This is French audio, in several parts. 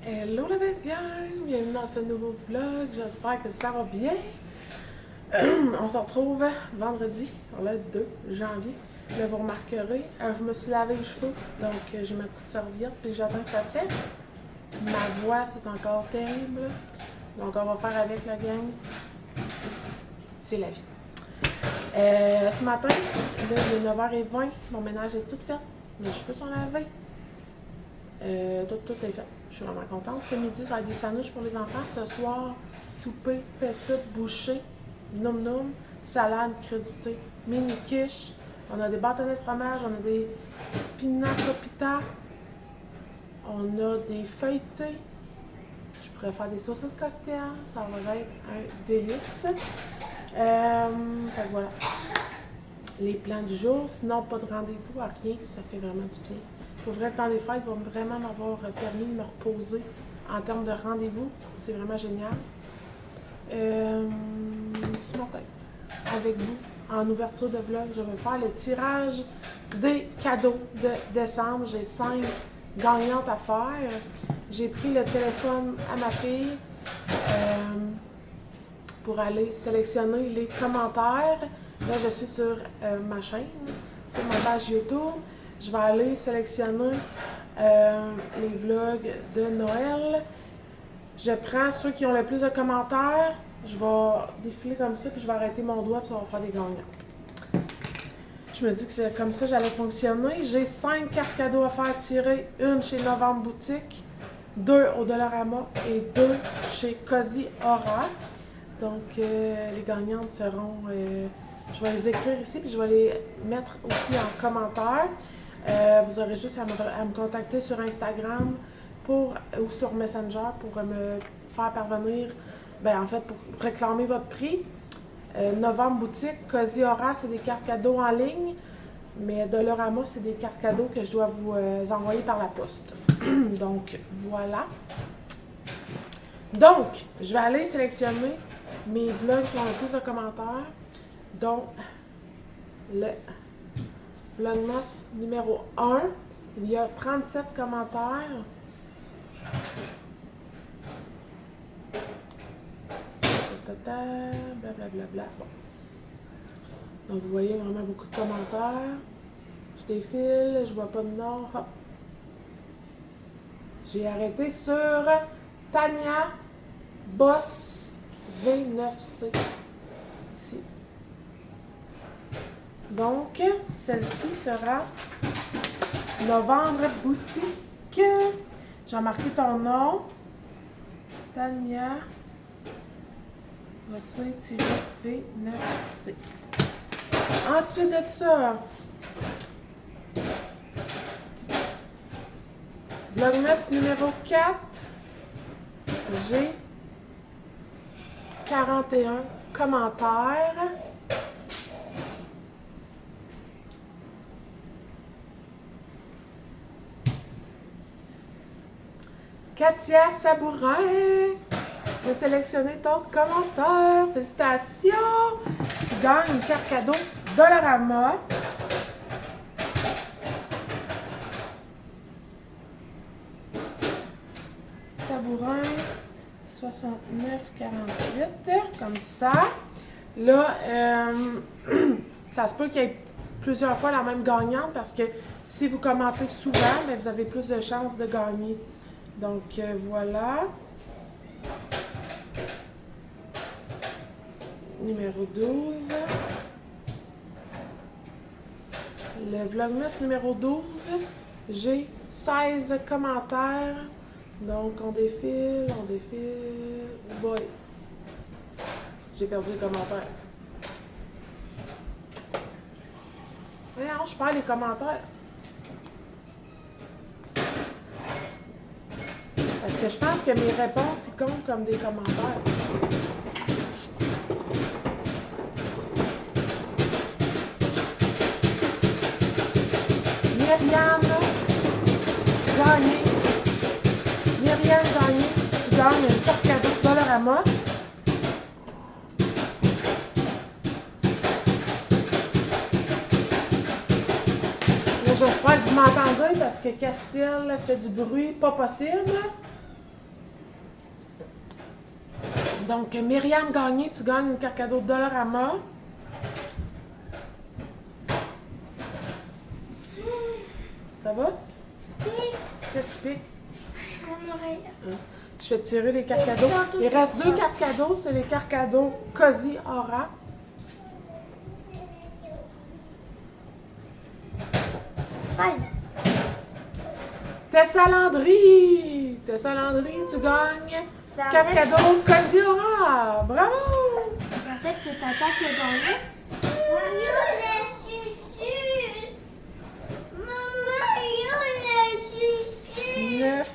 Hello la belle gang, bienvenue dans ce nouveau vlog, j'espère que ça va bien. On se retrouve vendredi, le 2 janvier. Là, vous remarquerez, je me suis lavé les cheveux, donc j'ai ma petite serviette puis j'attends que ça sèche. Ma voix, c'est encore terrible, donc on va faire avec la gang. C'est la vie. Ce matin, là, il est 9h20, mon ménage est tout fait, mes cheveux sont lavés. Tout est fait. Je suis vraiment contente. Ce midi, ça va être des sandwichs pour les enfants. Ce soir, souper, petite bouchée, noum noum, salade créditée, mini quiche. On a des bâtonnets de fromage, on a des spinacs au pita, on a des feuilletés. Je pourrais faire des saucisses cocktails. Ça va être un délice. Fait que voilà. Les plans du jour. Sinon, pas de rendez-vous à rien. Ça fait vraiment du bien. Pour vrai, le temps des fêtes va vraiment m'avoir permis de me reposer en termes de rendez-vous. C'est vraiment génial. Ce matin, avec vous, en ouverture de vlog, je vais faire le tirage des cadeaux de décembre. J'ai 5 gagnantes à faire. J'ai pris le téléphone à ma fille pour aller sélectionner les commentaires. Là, je suis sur ma chaîne, sur ma page YouTube. Je vais aller sélectionner les vlogs de Noël. Je prends ceux qui ont le plus de commentaires. Je vais défiler comme ça, puis je vais arrêter mon doigt, puis ça va faire des gagnantes. Je me dis que c'est comme ça que j'allais fonctionner. J'ai 5 cartes cadeaux à faire tirer. Une chez Novembre Boutique, 2 au Dollarama et 2 chez Cozy Aura. Donc, les gagnantes seront... je vais les écrire ici, puis je vais les mettre aussi en commentaire. Vous aurez juste à me contacter sur Instagram ou sur Messenger pour me faire parvenir, pour réclamer votre prix. Novembre Boutique, Cozy Aura, c'est des cartes cadeaux en ligne, mais Dollarama, c'est des cartes cadeaux que je dois vous envoyer par la poste. Donc, voilà. Donc, je vais aller sélectionner mes vlogs qui ont le plus de commentaires, dont le Vlogmas numéro 1. Il y a 37 commentaires. Blablabla. Bon. Donc, vous voyez vraiment beaucoup de commentaires. Je défile, je vois pas de nom. Hop. J'ai arrêté sur Tania Boss V9C. Ici. Donc, celle-ci sera Novembre Boutique. J'ai marqué ton nom. Tania V9C. Ensuite de ça, Vlogmas numéro 4. J'ai 41 commentaires. Katia Sabourin, j'ai sélectionné ton commentaire. Félicitations! Tu gagnes une carte cadeau Dollarama. Sabourin, 69,48, comme ça. Là, ça se peut qu'il y ait plusieurs fois la même gagnante parce que si vous commentez souvent, vous avez plus de chances de gagner. Donc, voilà. Numéro 12. Le Vlogmas numéro 12. J'ai 16 commentaires. Donc, on défile. Oh boy. J'ai perdu les commentaires. Voyons, je perds les commentaires. Parce que je pense que mes réponses, ils comptent comme des commentaires. Myriam Gagné, tu gagnes une carte cadeau Dollarama. J'espère que vous m'entendez parce que Castille fait du bruit pas possible. Donc, Myriam Gagné, tu gagnes une carte cadeau de Dollarama. Ça va? Qu'est-ce qui pique? Mon oreille. Je vais tirer les cartes cadeaux. Il reste 2 cartes cadeaux, c'est les cartes cadeaux Cozy Aura. Tessa Landry! Tessa Landry, tu gagnes 4 cadeaux Cozy Aura! Bravo! En fait, c'est Tata qui a gagné. Maman, le chuchu! Maman, le chuchu! 9,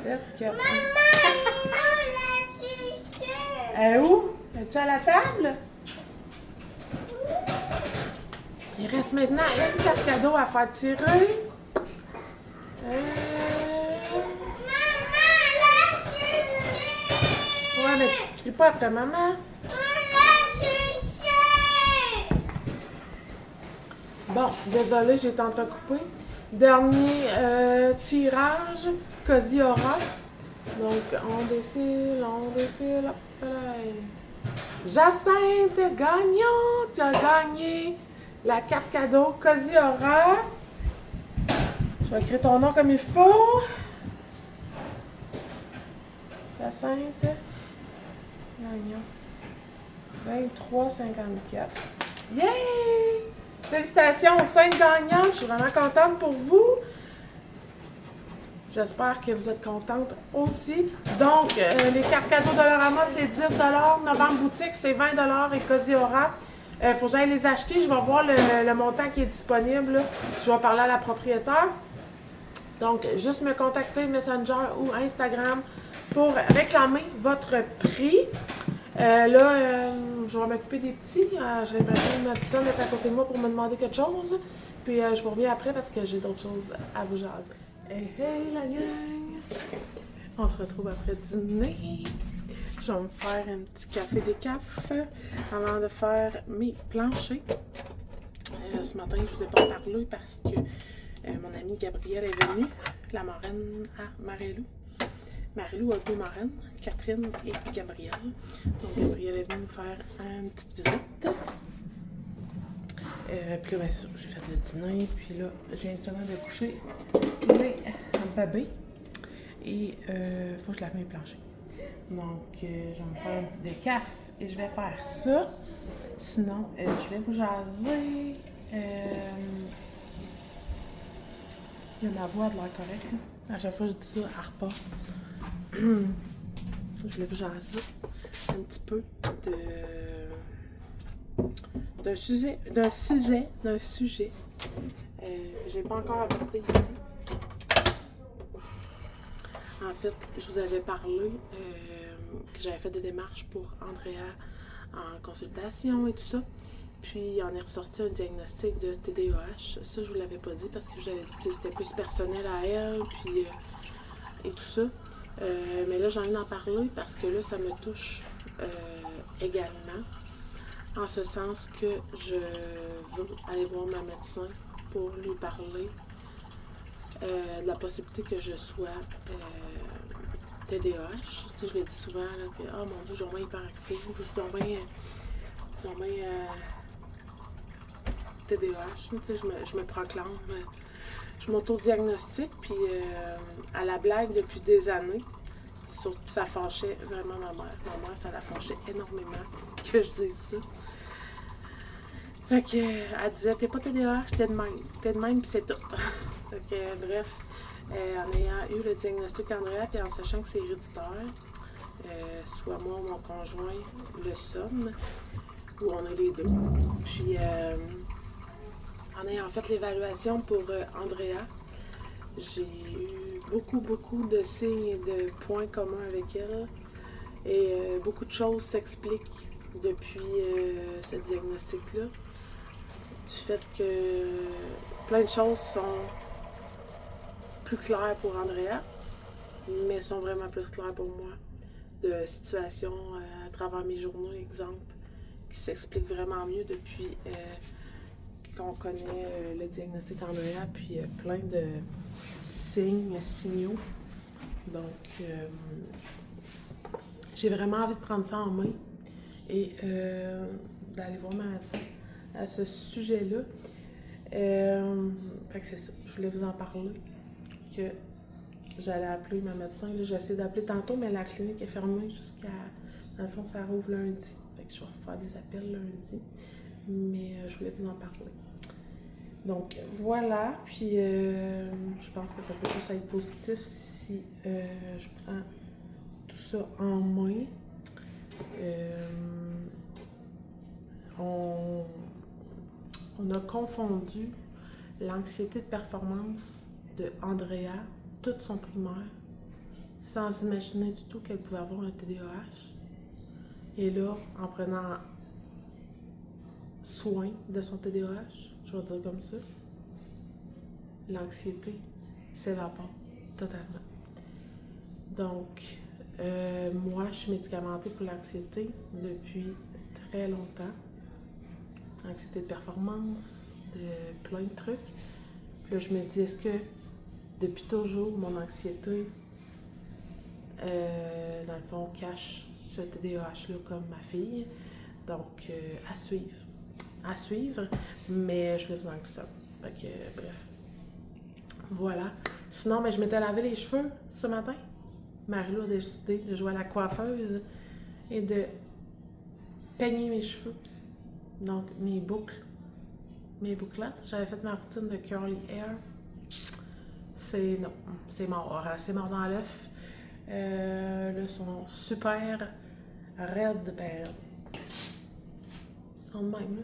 7, 4. Maman, le chuchu! Elle est où? Es-tu à la table? Il reste maintenant une carte cadeau à faire tirer. Ouais, mais je crie pas après maman. Bon, désolée, j'ai été entrecoupée. Dernier tirage, Cozy Aura. Donc, on défile. Hop là. Jacinthe, gagnant! Tu as gagné la carte cadeau Cozy Aura. Je vais écrire ton nom comme il faut. Jacinthe. Gagnant. 23,54. Yay! Félicitations aux 5 gagnantes. Je suis vraiment contente pour vous. J'espère que vous êtes contentes aussi. Donc, les cartes cadeaux Dollarama, c'est 10 $. Novembre Boutique, c'est 20 $. Et Cozy Aura, il faut que j'aille les acheter. Je vais voir le montant qui est disponible, là. Je vais parler à la propriétaire. Donc, juste me contacter Messenger ou Instagram pour réclamer votre prix. Je vais m'occuper des petits. J'ai l'impression que Madison est à côté de moi pour me demander quelque chose. Puis, je vous reviens après parce que j'ai d'autres choses à vous jaser. Hey la gang! On se retrouve après dîner. Je vais me faire un petit café décaf avant de faire mes planchers. Ce matin, je vous ai pas parlé parce que mon amie Gabrielle est venue, la marraine à Marilou. Marilou a 2 marraines, Catherine et Gabrielle. Donc Gabrielle est venue nous faire une petite visite. Puis là, j'ai fait le dîner, puis là, je viens de finir de coucher les bébés. Et faut que je lave mes planchers. Donc, je vais me faire un petit décaf et je vais faire ça. Sinon, je vais vous jaser. Ma voix a l'air correcte. À chaque fois que je dis ça, elle repart. Je vais vous jaser un petit peu d'un sujet que j'ai pas encore abordé ici. En fait, je vous avais parlé que j'avais fait des démarches pour Andrea en consultation et tout ça. Puis, il en est ressorti un diagnostic de TDAH. Ça, je vous l'avais pas dit parce que je vous avais dit que c'était plus personnel à elle, puis et tout ça. Mais là, j'ai envie d'en parler parce que là, ça me touche également. En ce sens que je veux aller voir ma médecin pour lui parler de la possibilité que je sois TDAH. Tu sais, je l'ai dit souvent, là, que oh mon Dieu, je suis vraiment hyperactive, je suis vraiment TDAH. Tu sais, je me proclame, je m'auto-diagnostique, puis à la blague depuis des années. Surtout, ça fâchait vraiment ma mère. Ma mère, ça la fâchait énormément que je dise ça. Fait que, elle disait, t'es pas TDAH, t'es de même. T'es de même, pis c'est tout. Fait que, bref, en ayant eu le diagnostic Andrea, puis en sachant que c'est héréditaire, soit moi ou mon conjoint le sommes, ou on a les deux. Puis, en ayant fait l'évaluation pour Andrea, j'ai eu beaucoup de signes et de points communs avec elle. Et beaucoup de choses s'expliquent depuis ce diagnostic-là. Du fait que plein de choses sont plus claires pour Andrea, mais sont vraiment plus claires pour moi. De situations à travers mes journaux, exemple, qui s'expliquent vraiment mieux depuis qu'on connaît le diagnostic Andrea, puis plein de signaux. Donc, j'ai vraiment envie de prendre ça en main et d'aller voir ma médecin à ce sujet-là. Fait que c'est ça, je voulais vous en parler, que j'allais appeler ma médecin. Là, j'ai essayé d'appeler tantôt, mais la clinique est fermée jusqu'à... Dans le fond, ça rouvre lundi. Fait que je vais refaire des appels lundi. Mais je voulais vous en parler. Donc, voilà. Puis, je pense que ça peut juste être positif si je prends tout ça en main. On a confondu l'anxiété de performance de Andrea, toute son primaire, sans imaginer du tout qu'elle pouvait avoir un TDAH. Et là, en prenant soin de son TDAH, je vais dire comme ça, l'anxiété s'évapore totalement. Donc, moi, je suis médicamentée pour l'anxiété depuis très longtemps. Anxiété de performance, de plein de trucs. Puis là, je me dis, est-ce que depuis toujours, mon anxiété, dans le fond, cache ce TDAH-là comme ma fille? Donc, à suivre. À suivre, mais je le faisais en glissade. Fait que, bref. Voilà. Sinon, je m'étais lavé les cheveux ce matin. Marie-Lou a décidé de jouer à la coiffeuse et de peigner mes cheveux. Donc, mes boucles, mes bouclettes. J'avais fait ma routine de curly hair. Non, c'est mort. C'est mort dans l'œuf. Là, sont super raides, ils sont de même, là.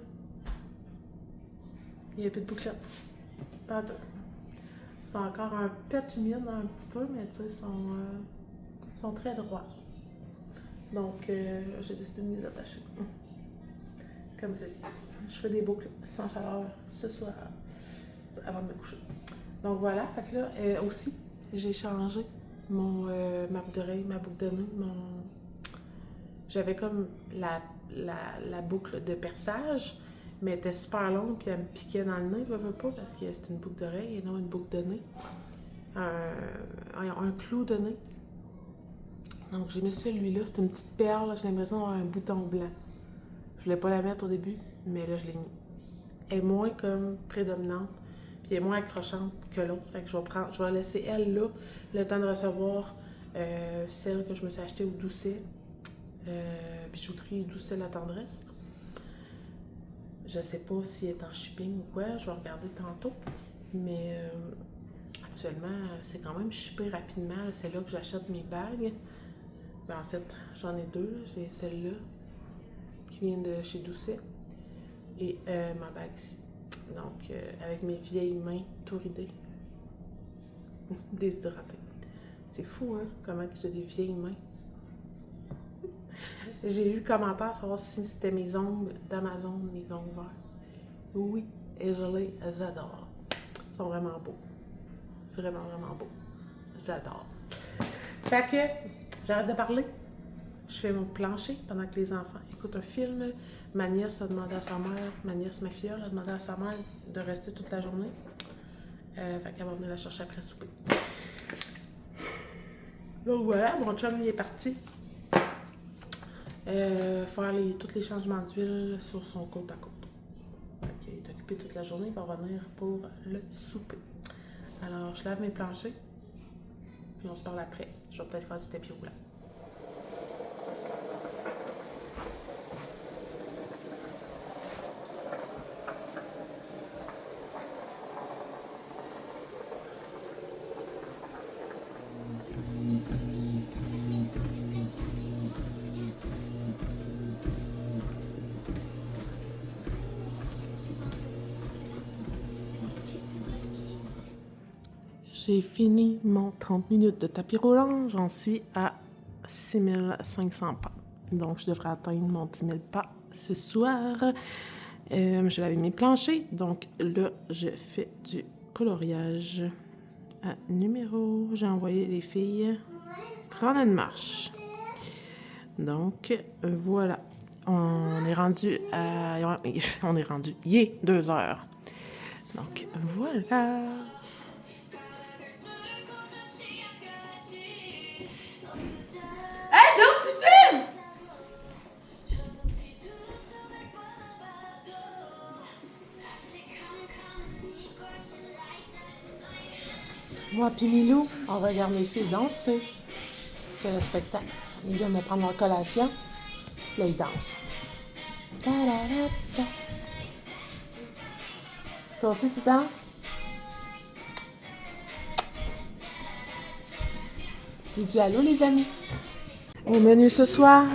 Il n'y a plus de bouclettes. Pas en tout. Ils sont encore un pet humide un petit peu, mais tu sais, sont très droits. Donc, j'ai décidé de les attacher. Comme ceci. Je ferai des boucles sans chaleur ce soir, avant de me coucher. Donc voilà, fait que là, aussi, j'ai changé ma boucle d'oreille, ma boucle de nez, J'avais comme la boucle de perçage, mais elle était super longue, puis elle me piquait dans le nez, je veux pas, parce que c'est une boucle d'oreille et non une boucle de nez. Un clou de nez. Donc j'ai mis celui-là, c'est une petite perle, j'ai l'impression d'avoir un bouton blanc. Je voulais pas la mettre au début, mais là je l'ai mis. Elle est moins comme prédominante, puis elle est moins accrochante que l'autre. Fait que je vais laisser elle là, le temps de recevoir celle que je me suis achetée au Doucet, bijouterie Doucet La Tendresse. Je sais pas si elle est en shipping ou quoi, je vais regarder tantôt. Mais actuellement, c'est quand même shippé rapidement. C'est là que j'achète mes bagues. En fait, j'en ai deux. J'ai celle-là qui vient de chez Doucet et ma bague ici. Donc, avec mes vieilles mains tout ridées. Déshydratées. C'est fou, hein, comment j'ai des vieilles mains. J'ai eu le commentaire savoir si c'était mes ongles d'Amazon, mes ongles verts. Oui, et je les adore. Ils sont vraiment beaux. Vraiment, vraiment beaux. J'adore. Fait que, j'arrête de parler. Je fais mon plancher pendant que les enfants écoutent un film. Ma nièce a demandé à sa mère, ma nièce, ma filleule, a demandé à sa mère de rester toute la journée. Fait qu'elle va venir la chercher après souper. Donc voilà, mon chum il est parti. Faire tous les changements d'huile sur son côte à côte. Il est occupé toute la journée, il va revenir pour le souper. Alors, je lave mes planchers, puis on se parle après. Je vais peut-être faire du tapis roulant. J'ai fini mon 30 minutes de tapis roulant. J'en suis à 6500 pas. Donc, je devrais atteindre mon 10 000 pas ce soir. Je lavais mes planchers. Donc, là, je fais du coloriage à numéro. J'ai envoyé les filles prendre une marche. Donc, voilà. On est rendu à... Il est 2 heures. Donc, voilà. Hey, donc tu filmes! Moi puis Milou, on regarde les filles danser. C'est le spectacle. Ils viennent me prendre leur collation. Puis là, ils dansent. Ta-da-da-da. Toi aussi, tu danses? Dis-tu allô, les amis? Au menu ce soir,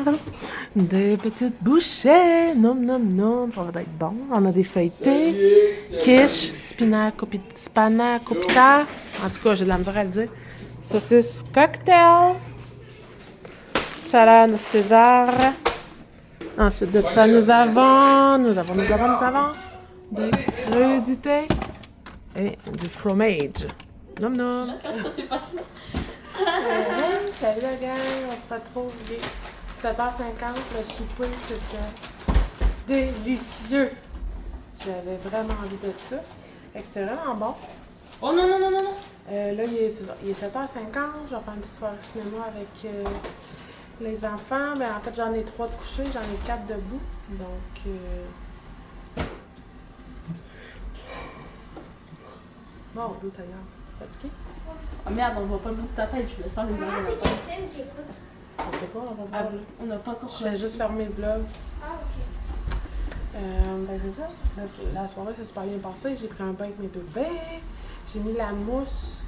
des petites bouchées. Nom, nom, nom. Ça va être bon. On a des feuilletés. Quiche, spinac copita. En tout cas, j'ai de la misère à le dire. Saucisse cocktail. Salade César. Ensuite de ça, nous avons des crudités et du fromage. Nom, nom. Ça, c'est facile. Salut la gang, on se retrouve. Il est 7h50, le souper, c'était délicieux. J'avais vraiment envie de ça. Fait que c'était vraiment bon. Oh non, non, non, non, non. Là, il est 7h50, je vais faire une petite soirée cinéma avec les enfants. Ben, en fait, j'en ai 3 de couchés, j'en ai 4 debout. Donc, bon, d'où ça y est? Fatigué? Ah merde, on voit pas le bout de ta tête, je vais faire des Maman, erreurs. c'est quel film qui écoute? Je sais pas, on va Ah, voir. Là. on n'a pas encore Je vais juste fermer le vlog. Ah, ok. Ben c'est ça. La soirée s'est super bien passée. J'ai pris un bain avec mes bébés. J'ai mis la mousse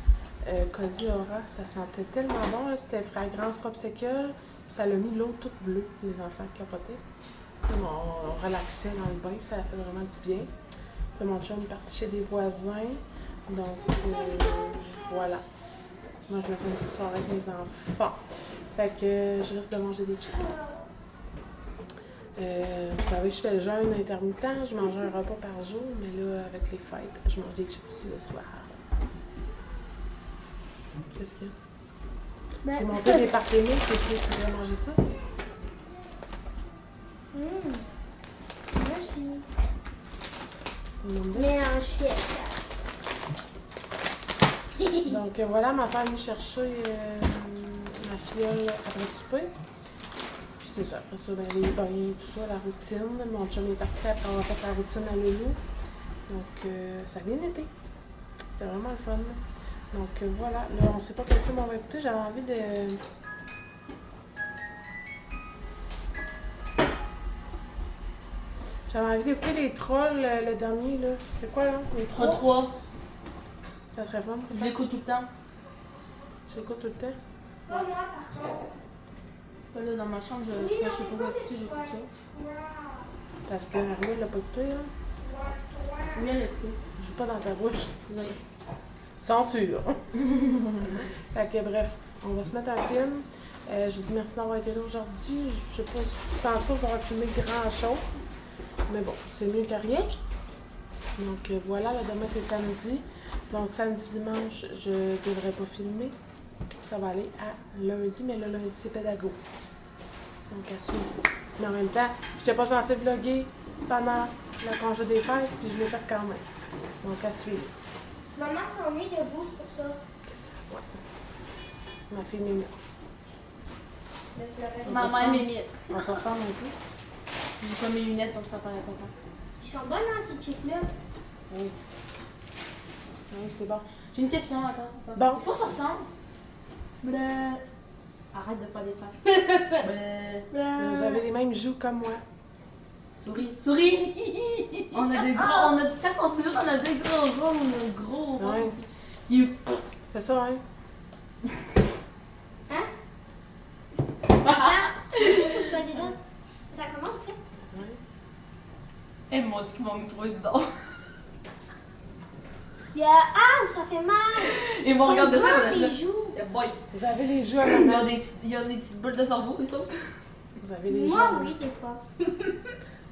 Cozy Aura. Ça sentait tellement bon. Là. C'était fragrance popsicle. Puis ça l'a mis l'eau toute bleue. Les enfants capotaient. Puis on relaxait dans le bain. Ça a fait vraiment du bien. Puis mon chum est parti chez des voisins. Donc voilà. Moi je me fais une petite soirée avec mes enfants. Fait que je risque de manger des chips. Vous savez, je fais le jeûne intermittent, je mange un repas par jour, mais là, avec les fêtes, je mange des chips aussi le soir. Qu'est-ce qu'il y a? J'ai monté des partémés, tu veux manger ça? Merci. Non, Mais un chien. donc voilà, ma soeur est venue chercher ma fiole après le souper. Puis c'est ça, après ça, ben, les bains, tout ça, la routine. Mon chum est parti après avoir fait la routine à Loulou. Donc ça a bien été. C'était vraiment le fun. Donc voilà, là on sait pas quel film on va écouter, j'avais envie de... J'avais envie d'écouter les trolls, le dernier là. C'est quoi là? Les trolls? 3. Ça serait fun. Je l'écoute tout le temps. Je l'écoute tout le temps. Pas moi, par contre. Pas là dans ma chambre, je sais pas quoi écouter, j'écoute ça. Parce que Marie l'a pas écouté là. Oui, elle l'a écouté. Je joue pas dans ta bouche. Désolée. Censure. Fait que bref, on va se mettre un film. Je vous dis merci d'avoir été là aujourd'hui. Je sais pas, je pense pas qu'on va filmer grand chose. Mais bon, c'est mieux que rien. Donc voilà, là, demain c'est samedi. Donc samedi, dimanche, je devrais pas filmer. Ça va aller à lundi, mais le lundi c'est pédago. Donc à suivre. Mais en même temps, je n'étais pas censée vlogger pendant le congé des fêtes, puis je l'ai fait quand même. Donc à suivre. Maman s'ennuie de vous, c'est pour ça. Ouais. Ma fille Mimi. Mais tu l'avais- Maman et mes miettes. On s'en ressemble un peu. J'ai pas mes lunettes, donc ça paraît pas grave. Ils sont bonnes, hein, ces chips-là. Oui. Oui, c'est bon. J'ai une question, attends. Bon. Est-ce qu'on se ressemble? Bleu. Arrête de faire des faces. Bleu. Vous avez les mêmes joues comme moi. Souris. Souris. On a des gros. Quand on se met, on a des gros ronds. On a gros ronds. Ouais. You. C'est ça, hein? Hein? Ah! Faut que je sois dedans. Attends, comment on fait? Ouais. Elle m'a dit qu'ils vont me trouver bizarre. Ah, ça fait mal! Ils m'ont regardé ça, ils ils vont les être joues. là. Boy. Vous avez les joues à Ils maman. ont des petites boules de cerveau, ils sautent. Vous avez les joues. Moi, oui, des fois.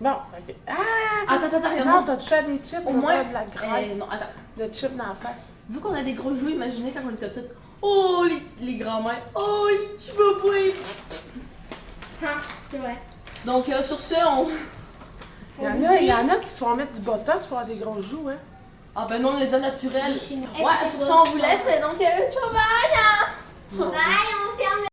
Bon, ok. Ah! Attends, Non, regarde. t'as touché à des chips, Au c'est moins. pas de la graisse. Non, attends. De chips dans la face. Vu qu'on a des gros jouets, imaginez quand on était petite. Oh, les grands-mères. Oh, les petits bobouets. Ah, c'est vrai. Donc, sur ce, on. Il y en a qui se font mettre du botox pour avoir des grosses joues, hein? Ah, ben non, on les a naturels. Les Chinois. Ouais, sur ce, on vous laisse. Donc, ciao, bye. Bye,